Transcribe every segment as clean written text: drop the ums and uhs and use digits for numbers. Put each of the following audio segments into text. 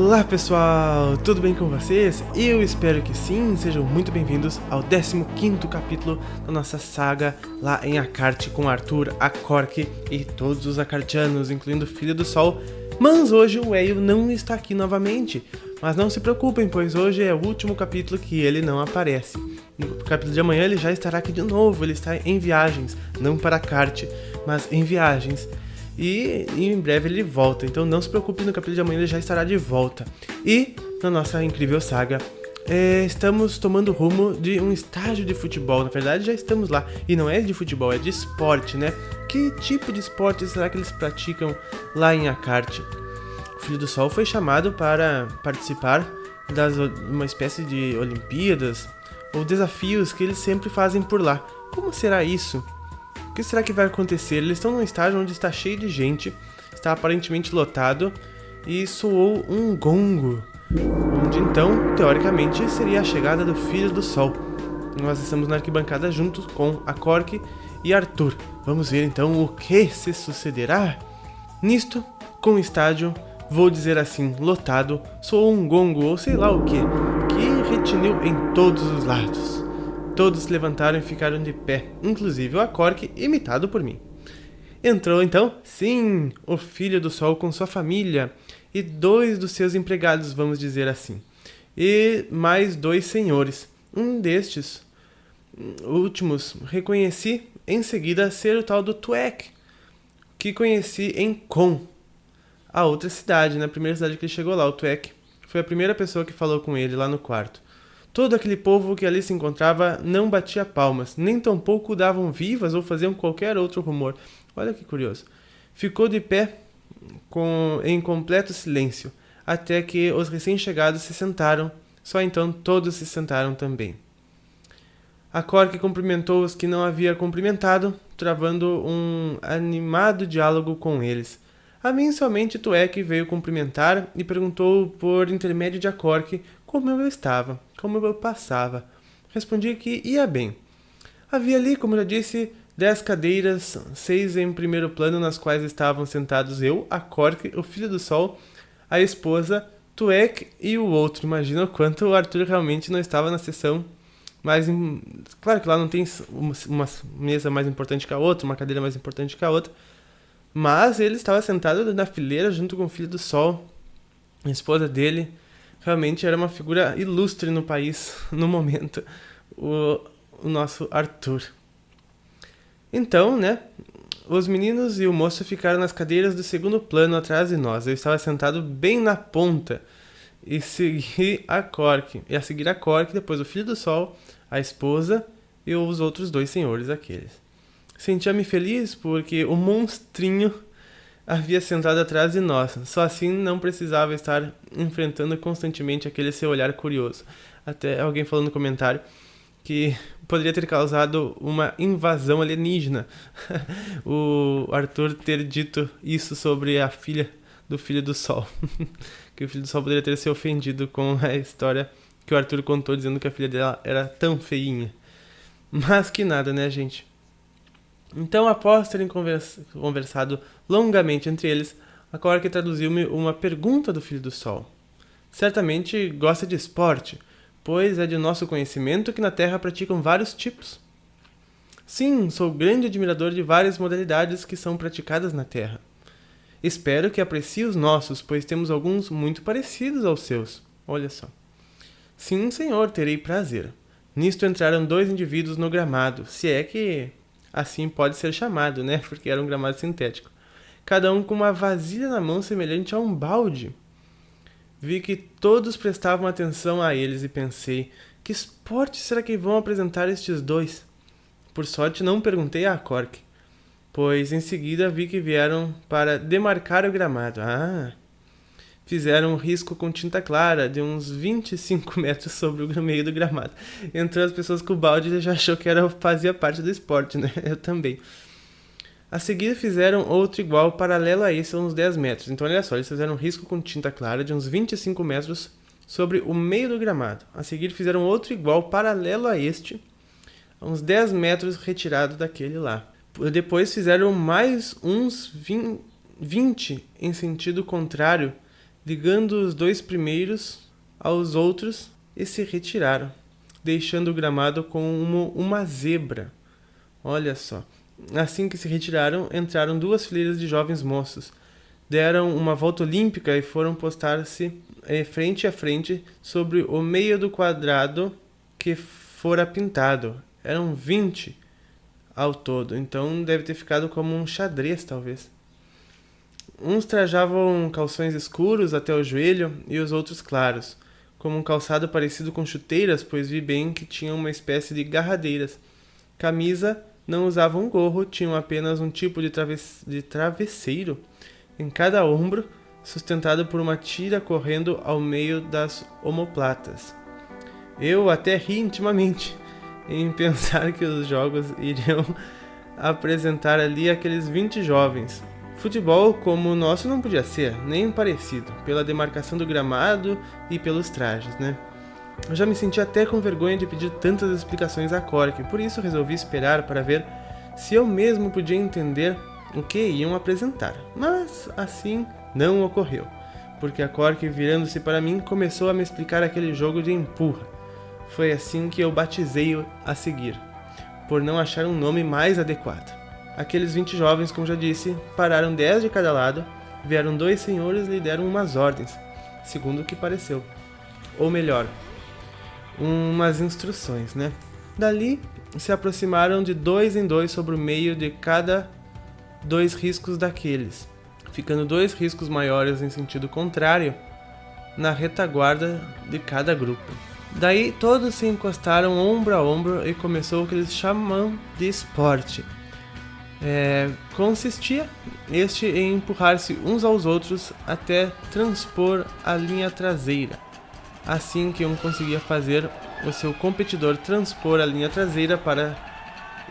Olá pessoal, tudo bem com vocês? Eu espero que sim, sejam muito bem-vindos ao 15º capítulo da nossa saga lá em Akart com Arthur, a Cork e todos os Akartianos, incluindo o Filho do Sol. Mas hoje o Eio não está aqui novamente, mas não se preocupem, pois hoje é o último capítulo que ele não aparece. No capítulo de amanhã ele já estará aqui de novo, ele está em viagens, não para Akart, mas em viagens. E em breve ele volta, então não se preocupe, no capítulo de amanhã ele já estará de volta. E na nossa incrível saga, estamos tomando rumo de um estágio de futebol. Na verdade já estamos lá, e não é de futebol, é de esporte, né? Que tipo de esporte será que eles praticam lá em Akart? O Filho do Sol foi chamado para participar de uma espécie de Olimpíadas ou desafios que eles sempre fazem por lá. Como será isso? O que será que vai acontecer? Eles estão num estágio onde está cheio de gente, está aparentemente lotado, e soou um gongo, onde então, teoricamente, seria a chegada do Filho do Sol. Nós estamos na arquibancada juntos com a Cork e Arthur. Vamos ver então o que se sucederá. Nisto, com o estádio, vou dizer assim, lotado, soou um gongo ou sei lá o que retiniu em todos os lados. Todos se levantaram e ficaram de pé, inclusive o Acork, imitado por mim. Entrou então, sim, o Filho do Sol com sua família e 2 dos seus empregados, vamos dizer assim. E mais 2 senhores. Um destes últimos reconheci em seguida ser o tal do Tuek, que conheci em Kon, a outra cidade, na primeira cidade que ele chegou lá. O Tuek foi a primeira pessoa que falou com ele lá no quarto. Todo aquele povo que ali se encontrava não batia palmas, nem tampouco davam vivas ou faziam qualquer outro rumor. Olha que curioso. Ficou de pé em completo silêncio, até que os recém-chegados se sentaram. Só então todos se sentaram também. A Cork cumprimentou os que não havia cumprimentado, travando um animado diálogo com eles. A mim somente Tuek veio cumprimentar e perguntou por intermédio de Acork como eu estava, como eu passava. Respondi que ia bem. Havia ali, como já disse, 10 cadeiras, 6 em primeiro plano, nas quais estavam sentados eu, a Cork, o Filho do Sol, a esposa, Tuek e o outro. Imagina o quanto o Arthur realmente não estava na sessão. Claro que lá não tem uma mesa mais importante que a outra, uma cadeira mais importante que a outra, mas ele estava sentado na fileira junto com o Filho do Sol. A esposa dele realmente era uma figura ilustre no país, no momento, o nosso Arthur. Então, né, os meninos e o moço ficaram nas cadeiras do segundo plano atrás de nós. Eu estava sentado bem na ponta e segui a Cork. E a seguir a Cork, depois o Filho do Sol, a esposa e os outros 2 senhores aqueles. Sentia-me feliz porque o monstrinho havia sentado atrás de nós. Só assim não precisava estar enfrentando constantemente aquele seu olhar curioso. Até alguém falou no comentário que poderia ter causado uma invasão alienígena o Arthur ter dito isso sobre a filha do Filho do Sol. Que o Filho do Sol poderia ter se ofendido com a história que o Arthur contou, dizendo que a filha dela era tão feinha. Mas que nada, né, gente? Então, após terem conversado longamente entre eles, a Cork traduziu-me uma pergunta do Filho do Sol. Certamente gosta de esporte, pois é de nosso conhecimento que na Terra praticam vários tipos. Sim, sou grande admirador de várias modalidades que são praticadas na Terra. Espero que aprecie os nossos, pois temos alguns muito parecidos aos seus. Olha só. Sim, senhor, terei prazer. Nisto entraram 2 indivíduos no gramado, se é que assim pode ser chamado, né? Porque era um gramado sintético. Cada um com uma vasilha na mão semelhante a um balde. Vi que todos prestavam atenção a eles e pensei, que esporte será que vão apresentar estes 2? Por sorte não perguntei a Cork, pois em seguida vi que vieram para demarcar o gramado. Fizeram um risco com tinta clara de uns 25 metros sobre o meio do gramado. Entrou as pessoas com o balde e já achou que fazia parte do esporte, né? Eu também. A seguir fizeram outro igual paralelo a esse a uns 10 metros. Então olha só, eles fizeram um risco com tinta clara de uns 25 metros sobre o meio do gramado. A seguir fizeram outro igual paralelo a este, a uns 10 metros retirado daquele lá. Depois fizeram mais uns 20 em sentido contrário, ligando os 2 primeiros aos outros e se retiraram, deixando o gramado como uma zebra. Olha só. Assim que se retiraram, entraram 2 fileiras de jovens moços. Deram uma volta olímpica e foram postar-se frente a frente sobre o meio do quadrado que fora pintado. Eram 20 ao todo, então deve ter ficado como um xadrez, talvez. Uns trajavam calções escuros até o joelho e os outros claros, como um calçado parecido com chuteiras, pois vi bem que tinham uma espécie de garradeiras. Camisa, não usavam gorro, tinham apenas um tipo de travesseiro em cada ombro, sustentado por uma tira correndo ao meio das omoplatas. Eu até ri intimamente em pensar que os jogos iriam apresentar ali aqueles 20 jovens. Futebol como o nosso não podia ser, nem parecido, pela demarcação do gramado e pelos trajes, né? Eu já me senti até com vergonha de pedir tantas explicações a Cork, por isso resolvi esperar para ver se eu mesmo podia entender o que iam apresentar. Mas assim não ocorreu, porque a Cork, virando-se para mim, começou a me explicar aquele jogo de empurra. Foi assim que eu batizei-o a seguir, por não achar um nome mais adequado. Aqueles 20 jovens, como já disse, pararam 10 de cada lado, vieram 2 senhores e lhe deram umas ordens, segundo o que pareceu. Ou melhor, umas instruções, né? Dali, se aproximaram de 2 em 2 sobre o meio de cada 2 riscos daqueles, ficando 2 riscos maiores em sentido contrário na retaguarda de cada grupo. Daí todos se encostaram ombro a ombro e começou o que eles chamam de esporte. Consistia este em empurrar-se uns aos outros até transpor a linha traseira. Assim que um conseguia fazer o seu competidor transpor a linha traseira para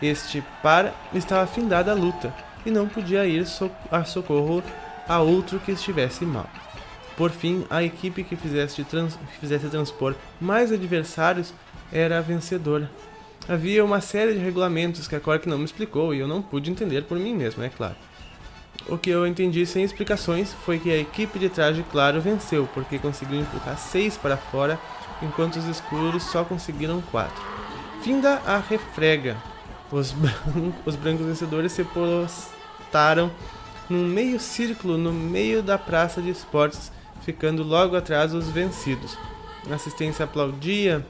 este par, estava findada a luta e não podia ir a socorro a outro que estivesse mal. Por fim, a equipe que fizesse transpor mais adversários era a vencedora. Havia uma série de regulamentos que a Cork não me explicou e eu não pude entender por mim mesmo, é claro. O que eu entendi sem explicações foi que a equipe de traje claro venceu, porque conseguiu empurrar 6 para fora, enquanto os escuros só conseguiram 4. Finda a refrega. Os brancos vencedores se postaram num meio círculo no meio da praça de esportes, ficando logo atrás os vencidos. A assistência aplaudia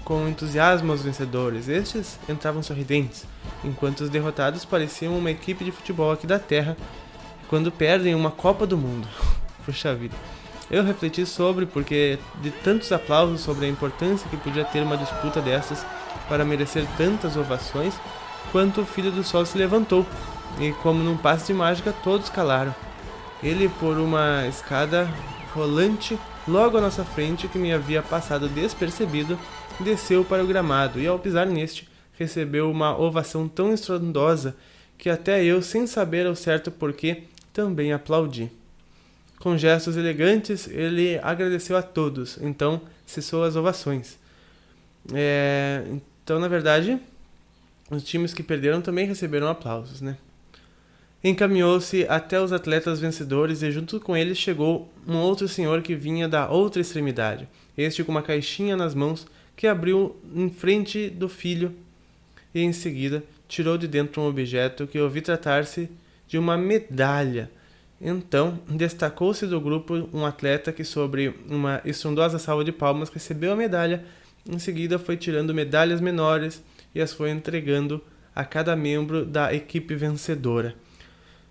com entusiasmo os vencedores. Estes entravam sorridentes, enquanto os derrotados pareciam uma equipe de futebol aqui da Terra quando perdem uma Copa do Mundo. Puxa vida. Eu refleti porque de tantos aplausos sobre a importância que podia ter uma disputa dessas para merecer tantas ovações, quanto o Filho do Sol se levantou, e como num passe de mágica todos calaram. Ele, por uma escada rolante logo à nossa frente, que me havia passado despercebido, desceu para o gramado e, ao pisar neste, recebeu uma ovação tão estrondosa que até eu, sem saber ao certo porquê, também aplaudi. Com gestos elegantes, ele agradeceu a todos, então cessou as ovações. Então, na verdade, os times que perderam também receberam aplausos, né? Encaminhou-se até os atletas vencedores e junto com eles chegou um outro senhor que vinha da outra extremidade, este com uma caixinha nas mãos que abriu em frente do filho e em seguida tirou de dentro um objeto que eu vi tratar-se de uma medalha. Então, destacou-se do grupo um atleta que, sobre uma estrondosa salva de palmas, recebeu a medalha. Em seguida, foi tirando medalhas menores e as foi entregando a cada membro da equipe vencedora.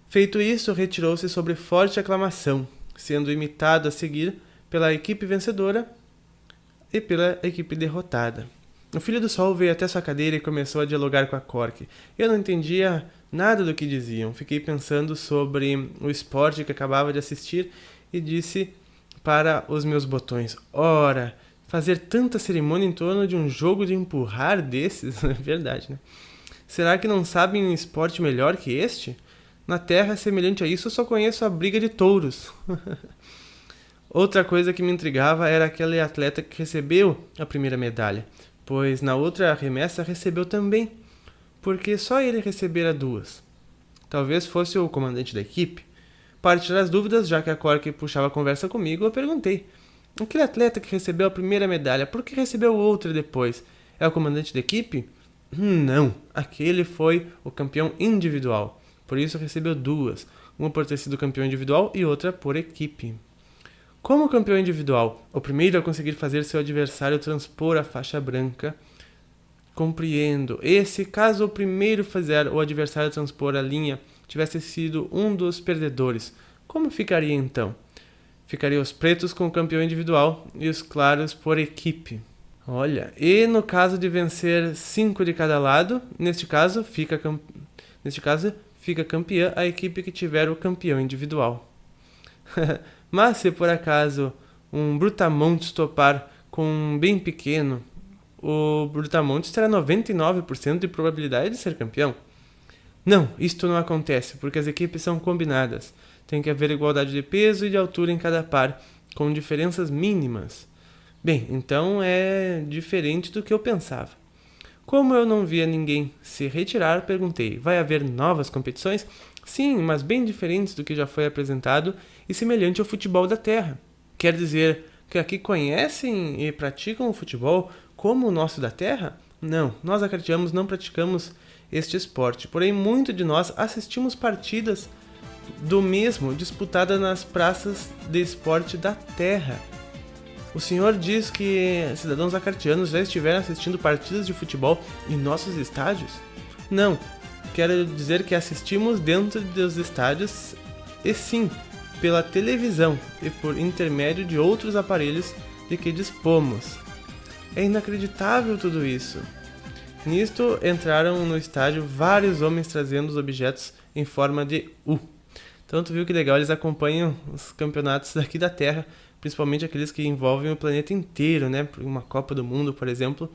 Feito isso, retirou-se sobre forte aclamação, sendo imitado a seguir pela equipe vencedora e pela equipe derrotada. O Filho do Sol veio até sua cadeira e começou a dialogar com a Cork. Eu não entendia nada do que diziam. Fiquei pensando sobre o esporte que acabava de assistir e disse para os meus botões: ora, fazer tanta cerimônia em torno de um jogo de empurrar desses? É verdade, né? Será que não sabem um esporte melhor que este? Na Terra, semelhante a isso, eu só conheço a briga de touros. Outra coisa que me intrigava era aquele atleta que recebeu a primeira medalha, pois na outra remessa recebeu também, porque só ele recebera 2. Talvez fosse o comandante da equipe, Para tirar as dúvidas, já que a Cork puxava a conversa comigo, eu perguntei: aquele atleta que recebeu a primeira medalha, por que recebeu outra depois? É o comandante da equipe? Não, aquele foi o campeão individual, por isso recebeu duas, uma por ter sido campeão individual e outra por equipe. Como campeão individual, o primeiro a conseguir fazer seu adversário transpor a faixa branca, compreendo. E se caso o primeiro fizer o adversário transpor a linha tivesse sido um dos perdedores, como ficaria então? Ficaria os pretos com o campeão individual e os claros por equipe. Olha, e no caso de vencer 5 de cada lado, neste caso fica campeã a equipe que tiver o campeão individual. Mas se por acaso um Brutamontes topar com um bem pequeno, o Brutamontes terá 99% de probabilidade de ser campeão. Não, isto não acontece, porque as equipes são combinadas. Tem que haver igualdade de peso e de altura em cada par, com diferenças mínimas. Bem, então é diferente do que eu pensava. Como eu não via ninguém se retirar, perguntei: vai haver novas competições? Sim, mas bem diferentes do que já foi apresentado e semelhante ao futebol da terra. Quer dizer que aqui conhecem e praticam o futebol como o nosso da terra? Não, nós acarteanos não praticamos este esporte, porém muito de nós assistimos partidas do mesmo disputadas nas praças de esporte da terra. O senhor diz que cidadãos acarteanos já estiveram assistindo partidas de futebol em nossos estádios? Não, quero dizer que assistimos dentro dos estádios e sim, pela televisão e por intermédio de outros aparelhos de que dispomos. É inacreditável tudo isso. Nisto entraram no estádio vários homens trazendo os objetos em forma de U. Então tu viu que legal, eles acompanham os campeonatos daqui da Terra, principalmente aqueles que envolvem o planeta inteiro, né? Uma Copa do Mundo, por exemplo,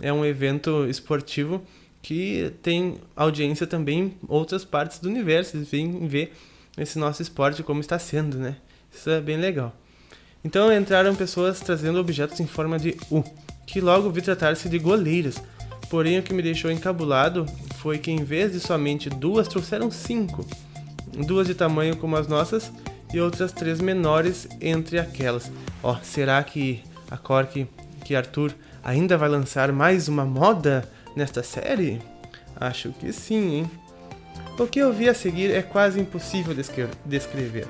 é um evento esportivo que tem audiência também em outras partes do universo. Eles vêm ver esse nosso esporte como está sendo, né? Isso é bem legal. Então entraram pessoas trazendo objetos em forma de U, que logo vi tratar-se de goleiras. Porém, o que me deixou encabulado foi que em vez de somente 2, trouxeram 5. 2 de tamanho como as nossas e outras 3 menores entre aquelas. Será que a Cork, que Arthur, ainda vai lançar mais uma moda nesta série? Acho que sim, hein? O que eu vi a seguir é quase impossível descrever,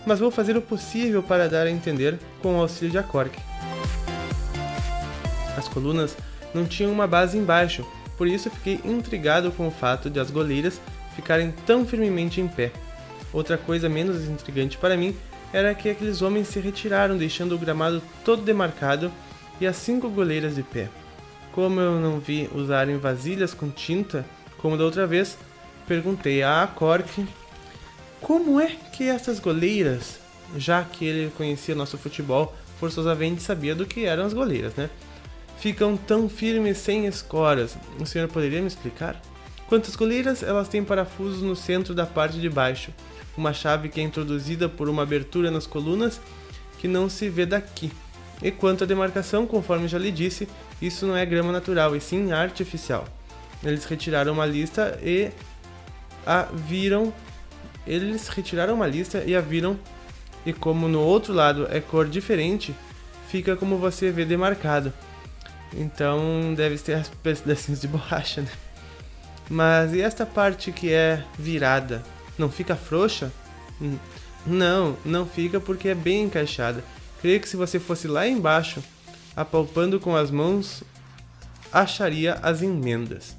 mas vou fazer o possível para dar a entender com o auxílio de Cork. As colunas não tinham uma base embaixo, por isso fiquei intrigado com o fato de as goleiras ficarem tão firmemente em pé. Outra coisa menos intrigante para mim era que aqueles homens se retiraram, deixando o gramado todo demarcado e as 5 goleiras de pé. Como eu não vi usarem vasilhas com tinta, como da outra vez, perguntei a Cork como é que essas goleiras, já que ele conhecia nosso futebol, forçosamente sabia do que eram as goleiras, né? Ficam tão firmes sem escoras. O senhor poderia me explicar? Quantas goleiras? Elas têm parafusos no centro da parte de baixo. Uma chave que é introduzida por uma abertura nas colunas que não se vê daqui. E quanto à demarcação, conforme já lhe disse, isso não é grama natural, e sim artificial. Eles retiraram uma lista e a viram, e como no outro lado é cor diferente, fica como você vê demarcado. Então deve ter as pedacinhos de borracha, né? Mas e esta parte que é virada? Não fica frouxa? Não fica porque é bem encaixada. Creio que se você fosse lá embaixo, apalpando com as mãos, acharia as emendas.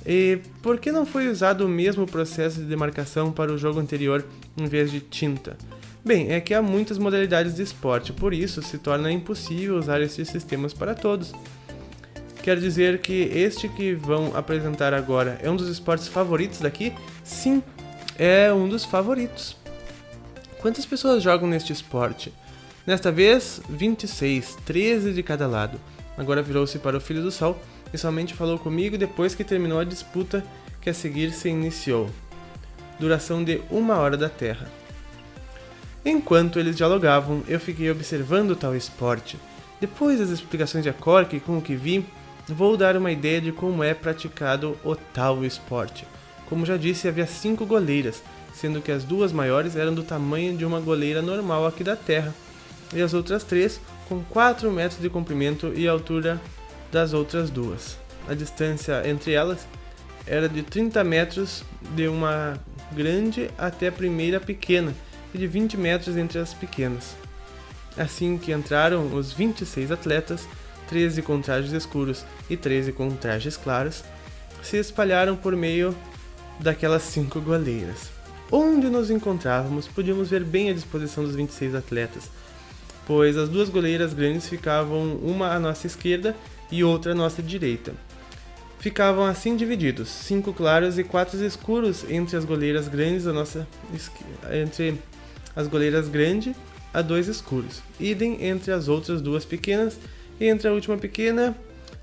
E por que não foi usado o mesmo processo de demarcação para o jogo anterior em vez de tinta? Bem, é que há muitas modalidades de esporte, por isso se torna impossível usar esses sistemas para todos. Quer dizer que este que vão apresentar agora é um dos esportes favoritos daqui? Sim, é um dos favoritos. Quantas pessoas jogam neste esporte? Nesta vez, 26, 13 de cada lado. Agora virou-se para o Filho do Sol e somente falou comigo depois que terminou a disputa que a seguir se iniciou. Duração de 1 hora da Terra. Enquanto eles dialogavam, eu fiquei observando tal esporte. Depois das explicações de Cork com o que vi, vou dar uma ideia de como é praticado o tal esporte. Como já disse, havia 5 goleiras, sendo que as duas maiores eram do tamanho de uma goleira normal aqui da Terra, e as outras 3 com 4 metros de comprimento e altura das outras duas. A distância entre elas era de 30 metros de uma grande até a primeira pequena, e de 20 metros entre as pequenas. Assim que entraram os 26 atletas, 13 com trajes escuros e 13 com trajes claros, se espalharam por meio daquelas 5 goleiras. Onde nos encontrávamos, podíamos ver bem a disposição dos 26 atletas, pois as 2 goleiras grandes ficavam uma à nossa esquerda e outra à nossa direita. Ficavam assim divididos, 5 claros e 4 escuros entre as goleiras grandes entre as goleiras grandes a 2 escuros, idem entre as outras 2 pequenas, e entre a última pequena,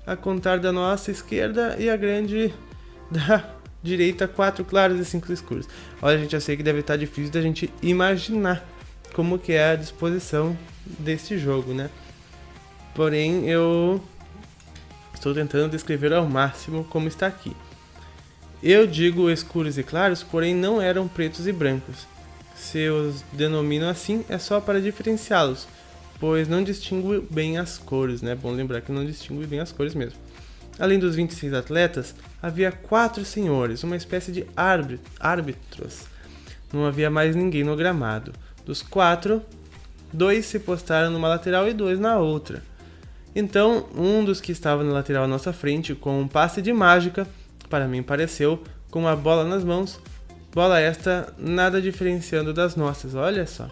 a contar da nossa esquerda, e a grande da direita, 4 claros e 5 escuros. Olha, gente, eu sei que deve estar difícil da gente imaginar como que é a disposição desse jogo, né? Porém, eu estou tentando descrever ao máximo como está aqui. Eu digo escuros e claros, porém não eram pretos e brancos. Se os denomino assim, é só para diferenciá-los, pois não distingo bem as cores, né? Bom lembrar que não distingo bem as cores mesmo. Além dos 26 atletas, havia 4 senhores, uma espécie de árbitros. Não havia mais ninguém no gramado. Dos 4, 2 se postaram numa lateral e 2 na outra. Então, um dos que estava na lateral à nossa frente, com um passe de mágica, para mim pareceu, com uma bola nas mãos, bola esta nada diferenciando das nossas, olha só.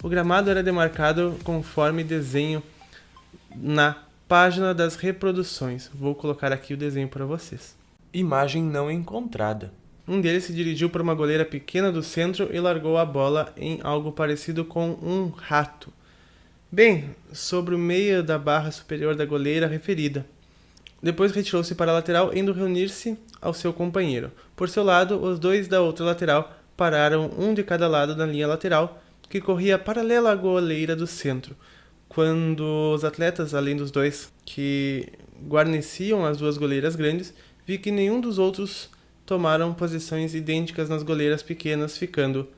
O gramado era demarcado conforme desenho na página das reproduções. Vou colocar aqui o desenho para vocês. Imagem não encontrada. Um deles se dirigiu para uma goleira pequena do centro e largou a bola em algo parecido com um rato, bem sobre o meio da barra superior da goleira referida. Depois retirou-se para a lateral, indo reunir-se ao seu companheiro. Por seu lado, os 2 da outra lateral pararam, um de cada lado na linha lateral, que corria paralela à goleira do centro. Quando os atletas, além dos 2 que guarneciam as 2 goleiras grandes, vi que nenhum dos outros tomaram posições idênticas nas goleiras pequenas, ficando,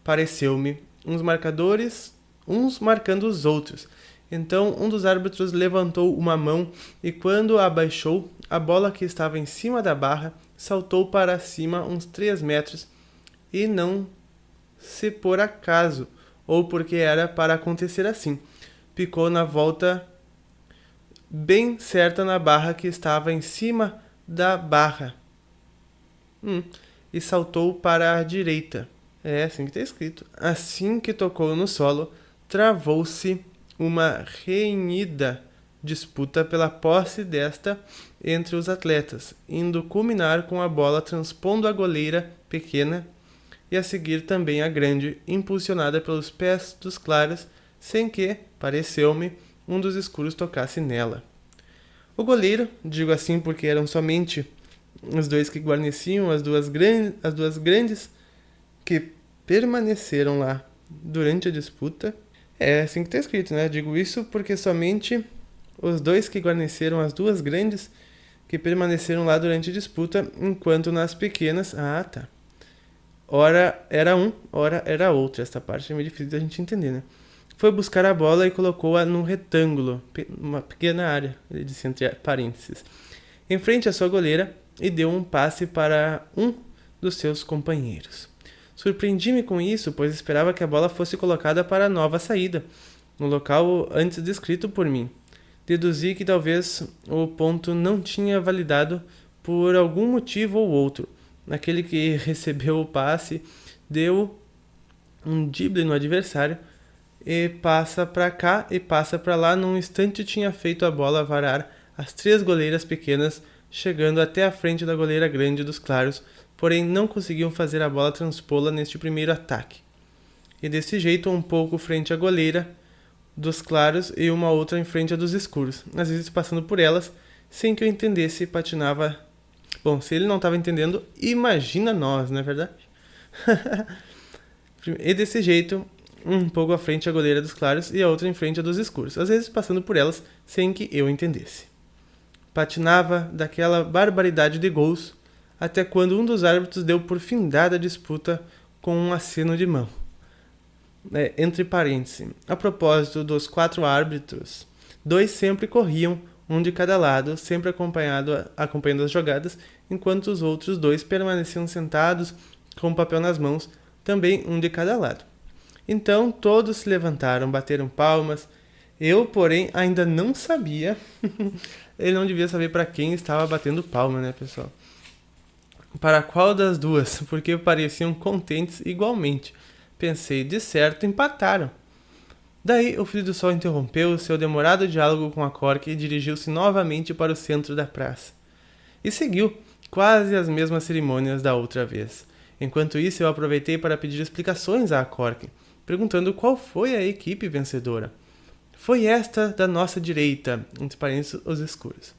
pareceu-me, uns marcando os outros. Então um dos árbitros levantou uma mão e, quando a abaixou, a bola que estava em cima da barra saltou para cima uns 3 metros, e não se por acaso, ou porque era para acontecer assim, picou na volta bem certa na barra que estava em cima da barra e saltou para a direita. É assim que está escrito. Assim que tocou no solo, travou-se uma renhida disputa pela posse desta entre os atletas, indo culminar com a bola transpondo a goleira pequena e a seguir também a grande, impulsionada pelos pés dos claros, sem que, pareceu-me, um dos escuros tocasse nela. O goleiro, digo assim porque eram somente os 2 que guarneciam as duas grandes que permaneceram lá durante a disputa. É assim que está escrito, né? Digo isso porque somente os 2 que guarneceram as 2 grandes que permaneceram lá durante a disputa, enquanto nas pequenas... tá. Ora era um, ora era outro. Esta parte é meio difícil da gente entender, né? Foi buscar a bola e colocou-a num retângulo, uma pequena área, ele disse entre parênteses, em frente à sua goleira, e deu um passe para um dos seus companheiros. Surpreendi-me com isso, pois esperava que a bola fosse colocada para a nova saída, no local antes descrito por mim. Deduzi que talvez o ponto não tinha validado por algum motivo ou outro. Aquele que recebeu o passe deu um drible no adversário, e passa para cá e passa para lá. Num instante tinha feito a bola varar as 3 goleiras pequenas, chegando até a frente da goleira grande dos claros, porém não conseguiam fazer a bola transpô-la neste primeiro ataque. E desse jeito, um pouco frente à goleira dos claros e uma outra em frente à dos escuros, às vezes passando por elas, sem que eu entendesse, patinava... Bom, se ele não estava entendendo, imagina nós, não é verdade? E desse jeito, um pouco à frente a goleira dos claros e a outra em frente a dos escuros, às vezes passando por elas sem que eu entendesse. Patinava daquela barbaridade de gols, até quando um dos árbitros deu por findada a disputa com um aceno de mão. Entre parênteses, a propósito dos 4 árbitros, 2 sempre corriam, um de cada lado, sempre acompanhando as jogadas, enquanto os outros 2 permaneciam sentados com o papel nas mãos, também um de cada lado. Então todos se levantaram, bateram palmas. Eu, porém, ainda não sabia. Ele não devia saber para quem estava batendo palma, né, pessoal? Para qual das duas? Porque pareciam contentes igualmente. Pensei, de certo, empataram. Daí o Filho do Sol interrompeu seu demorado diálogo com a Cork e dirigiu-se novamente para o centro da praça. E seguiu quase as mesmas cerimônias da outra vez. Enquanto isso, eu aproveitei para pedir explicações à Cork, perguntando qual foi a equipe vencedora. Foi esta da nossa direita, entre parênteses, os escuros.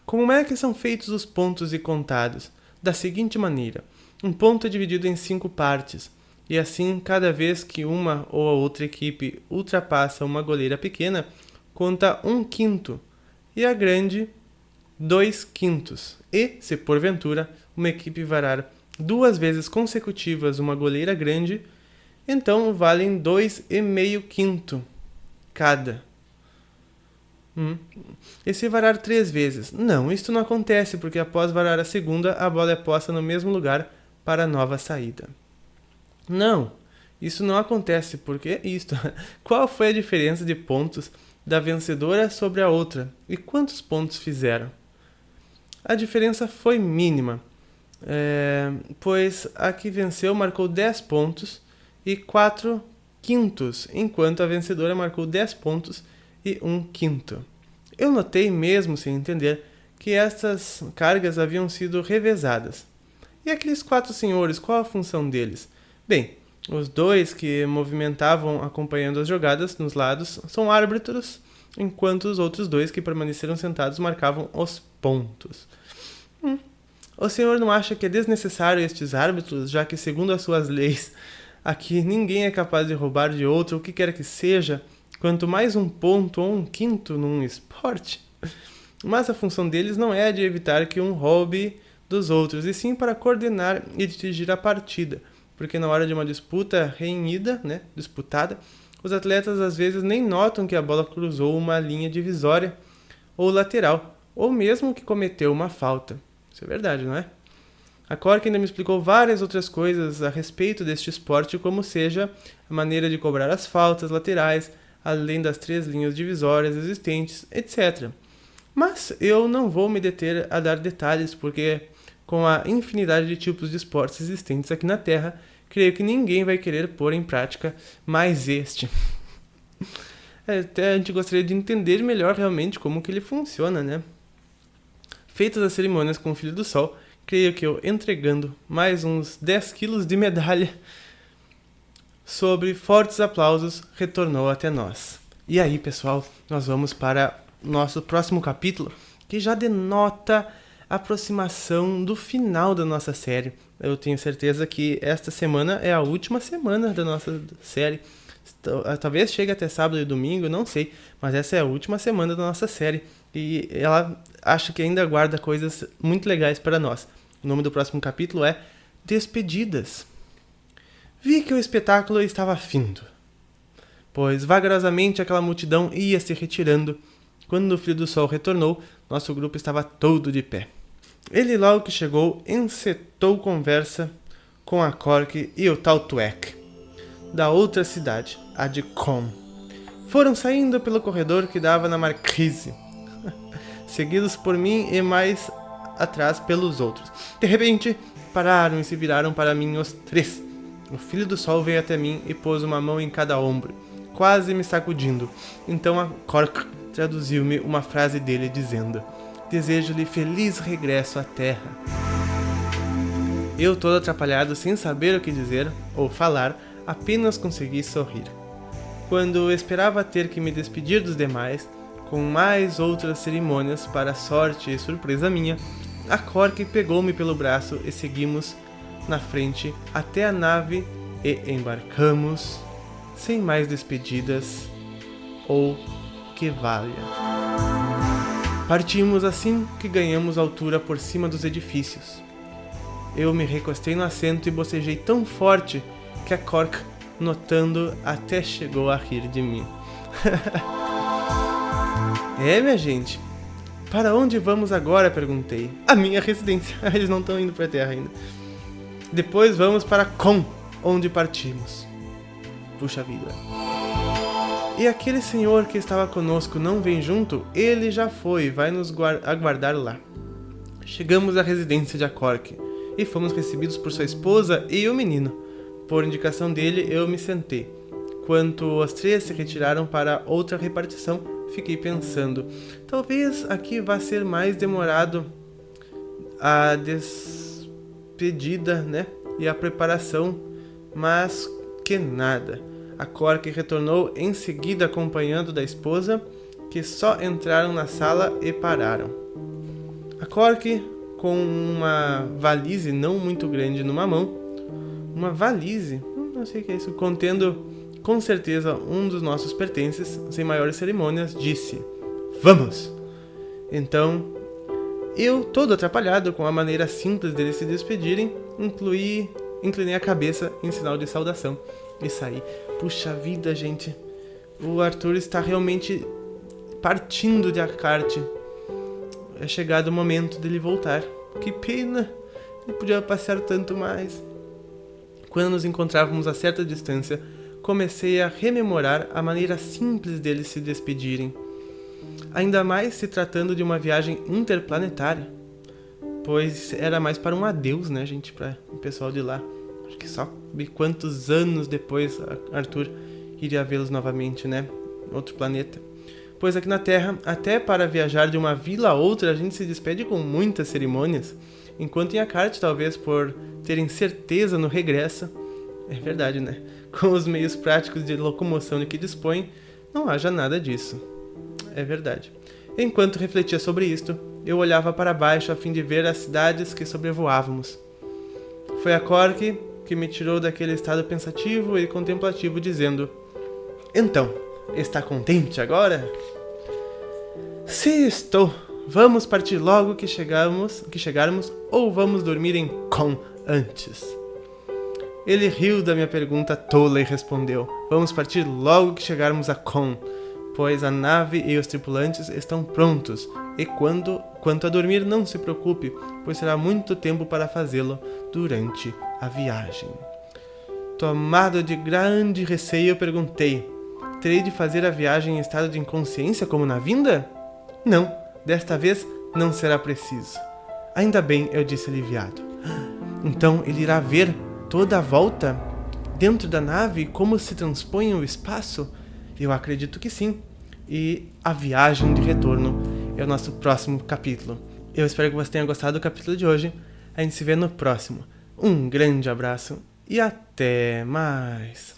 Como é que são feitos os pontos e contados? Da seguinte maneira, um ponto é dividido em 5 partes, e assim, cada vez que uma ou a outra equipe ultrapassa uma goleira pequena, conta 1/5, e a grande 2/5. E, se porventura, uma equipe varar 2 vezes consecutivas uma goleira grande, então valem 2,5/5 cada. E se varar 3 vezes? Não, isto não acontece, porque após varar a segunda, a bola é posta no mesmo lugar para a nova saída. Não, isso não acontece, porque isto. Qual foi a diferença de pontos da vencedora sobre a outra? E quantos pontos fizeram? A diferença foi mínima, pois a que venceu marcou 10 pontos e 4/5, enquanto a vencedora marcou 10 pontos e 1/5. Eu notei, mesmo sem entender, que estas cargas haviam sido revezadas. E aqueles 4 senhores, qual a função deles? Bem, os 2 que movimentavam acompanhando as jogadas nos lados são árbitros, enquanto os outros 2 que permaneceram sentados marcavam os pontos. O senhor não acha que é desnecessário estes árbitros, já que, segundo as suas leis, aqui ninguém é capaz de roubar de outro o que quer que seja, quanto mais 1 ponto ou 1/5 num esporte? Mas a função deles não é a de evitar que um roube dos outros, e sim para coordenar e dirigir a partida, porque na hora de uma disputa disputada, os atletas às vezes nem notam que a bola cruzou uma linha divisória ou lateral, ou mesmo que cometeu uma falta. Isso é verdade, não é? A Cork ainda me explicou várias outras coisas a respeito deste esporte, como seja a maneira de cobrar as faltas laterais, além das 3 linhas divisórias existentes, etc. Mas eu não vou me deter a dar detalhes, porque com a infinidade de tipos de esportes existentes aqui na Terra, creio que ninguém vai querer pôr em prática mais este. Até a gente gostaria de entender melhor realmente como que ele funciona, né? Feitas as cerimônias com o Filho do Sol, creio que eu, entregando mais uns 10 quilos de medalha, sobre fortes aplausos, retornou até nós. E aí, pessoal, nós vamos para o nosso próximo capítulo, que já denota a aproximação do final da nossa série. Eu tenho certeza que esta semana é a última semana da nossa série. Talvez chegue até sábado e domingo, não sei, mas essa é a última semana da nossa série. E ela acho que ainda guarda coisas muito legais para nós. O nome do próximo capítulo é Despedidas. Vi que o espetáculo estava findo, pois vagarosamente aquela multidão ia se retirando. Quando o Filho do Sol retornou, nosso grupo estava todo de pé. Ele, logo que chegou, encetou conversa com a Cork e o tal Tuek, da outra cidade, a de Com. Foram saindo pelo corredor que dava na marquise, seguidos por mim e mais atrás pelos outros. De repente, pararam e se viraram para mim os 3. O Filho do Sol veio até mim e pôs uma mão em cada ombro, quase me sacudindo. Então a Cork traduziu-me uma frase dele dizendo: "Desejo-lhe feliz regresso à terra." Eu, todo atrapalhado, sem saber o que dizer ou falar, apenas consegui sorrir. Quando esperava ter que me despedir dos demais, com mais outras cerimônias para sorte e surpresa minha, a Cork pegou-me pelo braço e seguimos na frente até a nave e embarcamos, sem mais despedidas ou que valha. Partimos assim que ganhamos altura por cima dos edifícios. Eu me recostei no assento e bocejei tão forte que a Cork, notando, até chegou a rir de mim. Minha gente, para onde vamos agora? Perguntei. A minha residência. Eles não estão indo para a Terra ainda. Depois vamos para Con, onde partimos. Puxa vida. E aquele senhor que estava conosco não vem junto? Ele já foi, vai nos aguardar lá. Chegamos à residência de Acork e fomos recebidos por sua esposa e o menino. Por indicação dele, eu me sentei. Quando os três se retiraram para outra repartição, fiquei pensando, talvez aqui vá ser mais demorado a despedida, né? E a preparação, mas que nada. A Cork retornou em seguida acompanhando da esposa, que só entraram na sala e pararam. A Cork, com uma valise não muito grande numa mão, uma valise, não sei o que é isso, contendo com certeza um dos nossos pertences, sem maiores cerimônias, disse: "Vamos!" Então, eu, todo atrapalhado com a maneira simples deles se despedirem, inclinei a cabeça em sinal de saudação e saí. Puxa vida, gente, o Arthur está realmente partindo de Akart. É chegado o momento dele voltar. Que pena, ele podia passear tanto mais. Quando nos encontrávamos a certa distância, comecei a rememorar a maneira simples deles se despedirem. Ainda mais se tratando de uma viagem interplanetária, pois era mais para um adeus, né, gente, para o pessoal de lá. Acho que só quantos anos depois Arthur iria vê-los novamente, né, em outro planeta. Pois aqui na Terra, até para viajar de uma vila a outra, a gente se despede com muitas cerimônias, enquanto em Akart, talvez por terem certeza no regresso, é verdade, né, com os meios práticos de locomoção de que dispõem, não haja nada disso. É verdade. Enquanto refletia sobre isto, eu olhava para baixo a fim de ver as cidades que sobrevoávamos. Foi a Cork que me tirou daquele estado pensativo e contemplativo, dizendo: "Então, está contente agora?" "Se estou. Vamos partir logo que chegarmos, ou vamos dormir em Con antes?" Ele riu da minha pergunta tola e respondeu: "Vamos partir logo que chegarmos a Con, pois a nave e os tripulantes estão prontos, e quanto a dormir, não se preocupe, pois será muito tempo para fazê-lo durante a viagem." Tomado de grande receio, eu perguntei: "Terei de fazer a viagem em estado de inconsciência como na vinda?" "Não, desta vez não será preciso." "Ainda bem", eu disse aliviado. "Então ele irá ver toda a volta dentro da nave como se transpõe o espaço?" Eu acredito que sim. E a viagem de retorno é o nosso próximo capítulo. Eu espero que você tenha gostado do capítulo de hoje. A gente se vê no próximo. Um grande abraço e até mais.